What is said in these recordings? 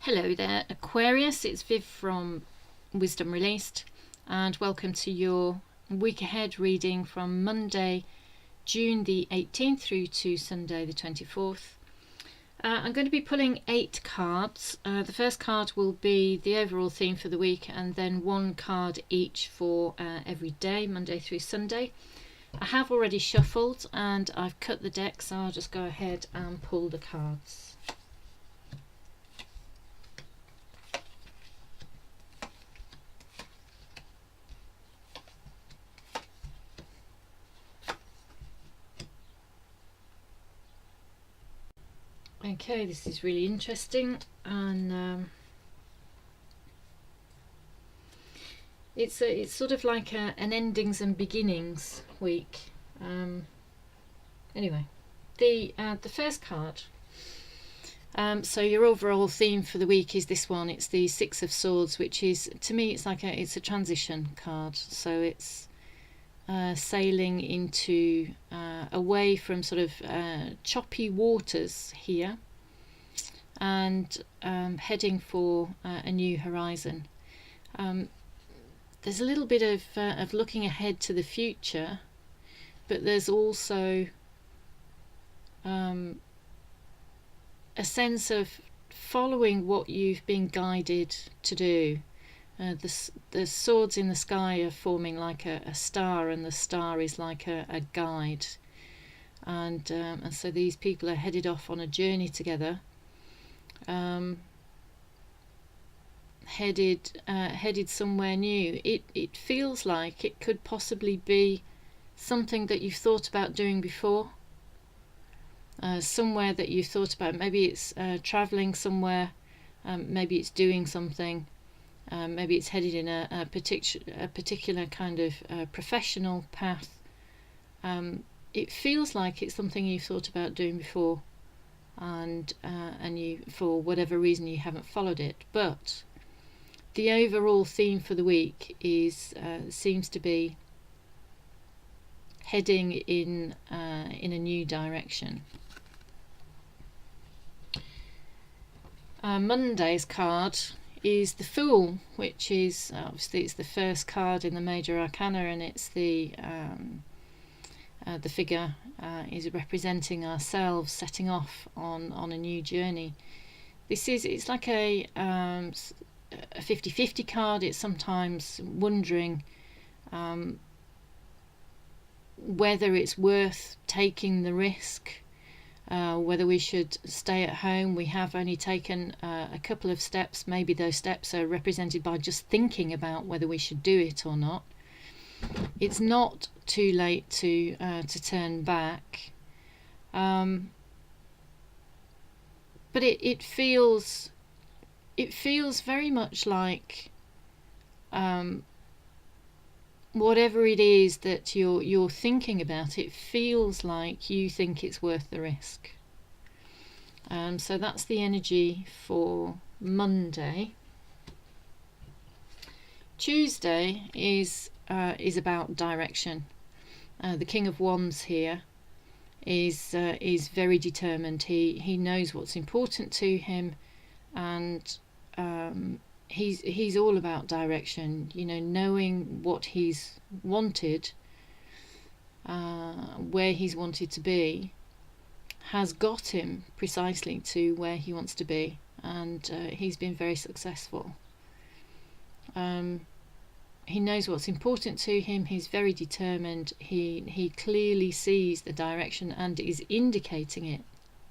Hello there, Aquarius. It's Viv from Wisdom Released, and welcome to your week ahead reading from Monday, June the 18th through to Sunday the 24th. I'm going to be pulling 8 cards. The first card will be the overall theme for the week, and then 1 card each for every day, Monday through Sunday. I have already shuffled and I've cut the deck, so I'll just go ahead and pull the cards. Okay, this is really interesting, and it's sort of like an endings and beginnings week. Anyway, the first card. So your overall theme for the week is this one. It's the Six of Swords, which is, to me, it's a transition card. So it's sailing into away from sort of choppy waters here, and heading for a new horizon. There's a little bit of looking ahead to the future, but there's also a sense of following what you've been guided to do. The swords in the sky are forming like a star, and the star is like a guide, and so these people are headed off on a journey together, headed somewhere new. It feels like it could possibly be something that you've thought about doing before, somewhere that you've thought about. Maybe it's traveling somewhere, maybe it's doing something. Maybe it's headed in a particular kind of professional path. It feels like it's something you've thought about doing before, and you, for whatever reason, you haven't followed it. But the overall theme for the week is seems to be heading in a new direction. Monday's card is the Fool, which is obviously it's the first card in the Major Arcana, and it's the figure is representing ourselves setting off on a new journey. It's like a 50-50 card. It's sometimes wondering whether it's worth taking the risk, whether we should stay at home. We have only taken a couple of steps. Maybe those steps are represented by just thinking about whether we should do it or not. It's not too late to turn back, but it feels very much like whatever it is that you're thinking about, it feels like you think it's worth the risk. So that's the energy for Monday. Tuesday is about direction. The King of Wands here is very determined. He knows what's important to him, and he's all about direction. Knowing what he's wanted, where he's wanted to be, has got him precisely to where he wants to be, and he's been very successful. He knows what's important to him. He's very determined. He clearly sees the direction and is indicating it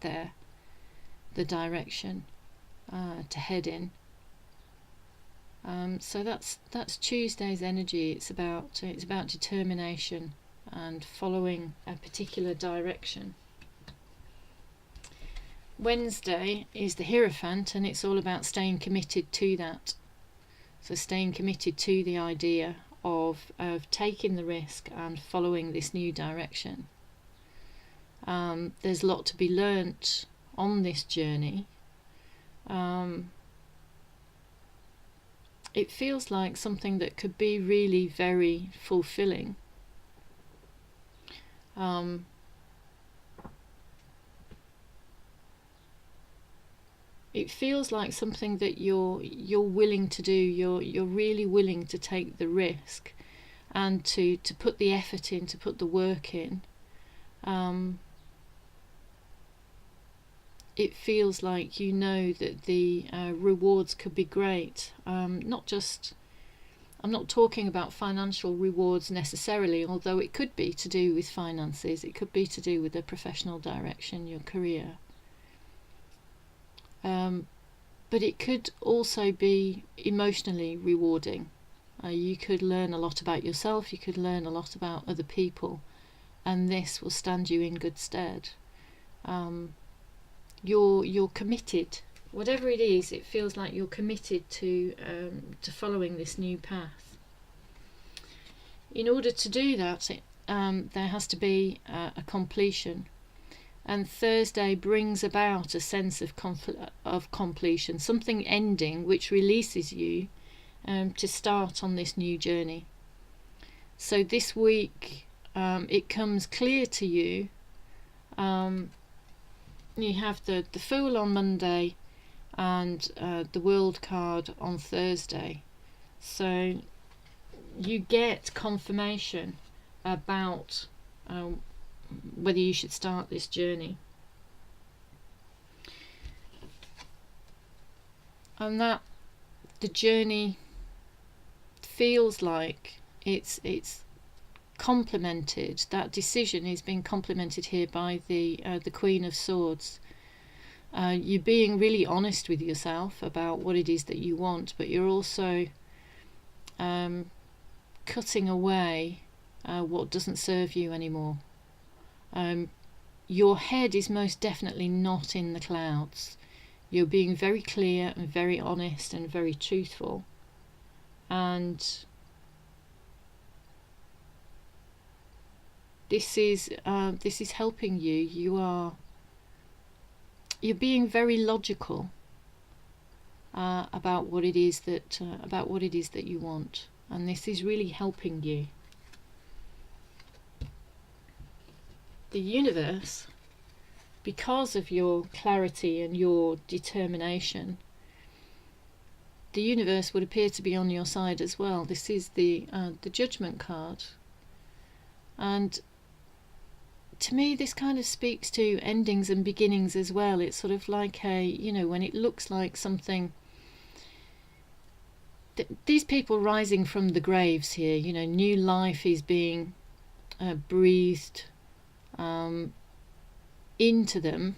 there, the direction to head in. So that's Tuesday's energy. It's about determination and following a particular direction. Wednesday is the Hierophant, and it's all about staying committed to that. So staying committed to the idea of taking the risk and following this new direction. There's a lot to be learnt on this journey. It feels like something that could be really very fulfilling. it feels like something that you're willing to do. You're really willing to take the risk and to put the effort in, to put the work in. It feels like you know that the rewards could be great. Not just, I'm not talking about financial rewards necessarily, although it could be to do with finances, it could be to do with a professional direction, your career. But it could also be emotionally rewarding. You could learn a lot about yourself, you could learn a lot about other people, and this will stand you in good stead. You're committed. Whatever it is, it feels like you're committed to following this new path. In order to do that, there has to be a completion. And Thursday brings about a sense of completion, something ending which releases you to start on this new journey. So this week it comes clear to you. You have the Fool on Monday and the World card on Thursday. So you get confirmation about whether you should start this journey. And that the journey feels like it's complemented, that decision is being complemented here by the Queen of Swords. You're being really honest with yourself about what it is that you want, but you're also cutting away what doesn't serve you anymore. Your head is most definitely not in the clouds. You're being very clear and very honest and very truthful, and this is helping you. You're being very logical about what it is that you want, and this is really helping you. The universe, because of your clarity and your determination, the universe would appear to be on your side as well. This is the Judgment card, and to me this kind of speaks to endings and beginnings as well. It's sort of like when it looks like something, these people rising from the graves here, new life is being breathed into them.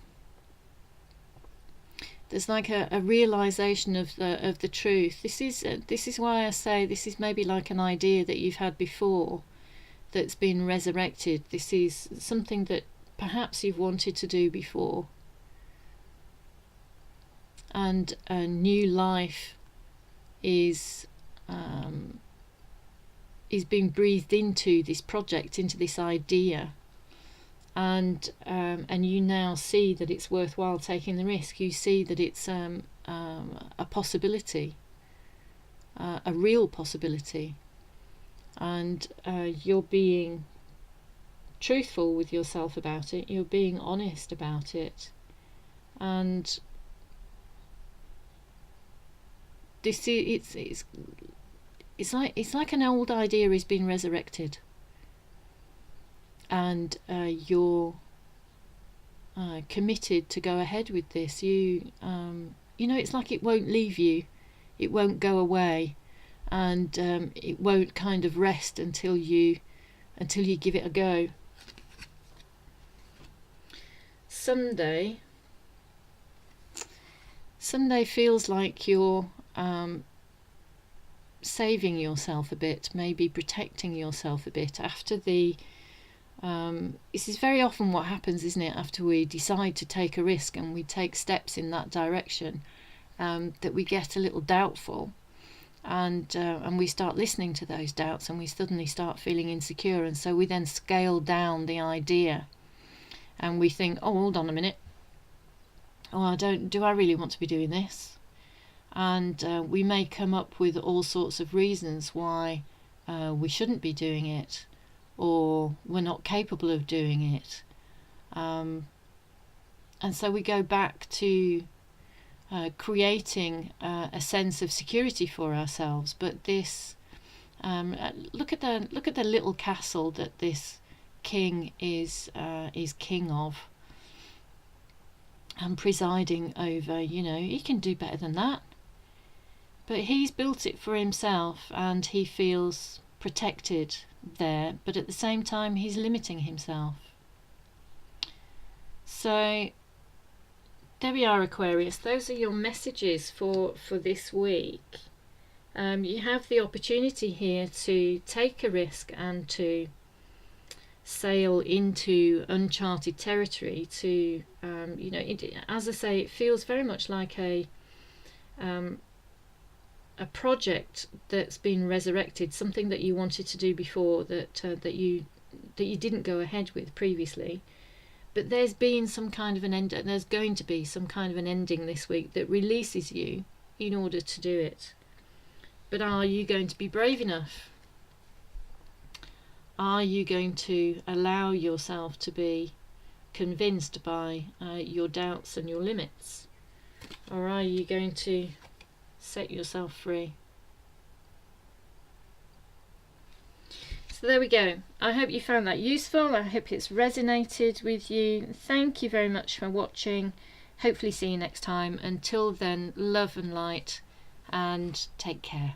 There's like a realization of the truth. This is why I say this is maybe like an idea that you've had before that's been resurrected. This is something that perhaps you've wanted to do before, and a new life is being breathed into this project, into this idea. And you now see that it's worthwhile taking the risk. You see that it's a possibility, a real possibility, and you're being truthful with yourself about it. You're being honest about it, and this is it's like an old idea is being resurrected. And you're committed to go ahead with this. It's like it won't leave you, it won't go away, and it won't kind of rest until you give it a go. Sunday feels like you're saving yourself a bit, maybe protecting yourself a bit after the this is very often what happens, isn't it, after we decide to take a risk and we take steps in that direction, that we get a little doubtful, and we start listening to those doubts, and we suddenly start feeling insecure, and so we then scale down the idea, and we think, oh, hold on a minute, do I really want to be doing this? And we may come up with all sorts of reasons why we shouldn't be doing it, or we're not capable of doing it, and so we go back to creating a sense of security for ourselves. But this, look at the little castle that this king is king of and presiding over. You know, he can do better than that. But he's built it for himself, and he feels protected there, but at the same time he's limiting himself. So there we are, Aquarius. Those are your messages for this week. You have the opportunity here to take a risk and to sail into uncharted territory. To you know, as I say, it feels very much like a project that's been resurrected, something that you wanted to do before that you didn't go ahead with previously. But there's been some kind of an end, and there's going to be some kind of an ending this week that releases you in order to do it. But are you going to be brave enough? Are you going to allow yourself to be convinced by your doubts and your limits? Or are you going to set yourself free? So there we go. I hope you found that useful. I hope it's resonated with you. Thank you very much for watching. Hopefully see you next time. Until then, love and light, and take care.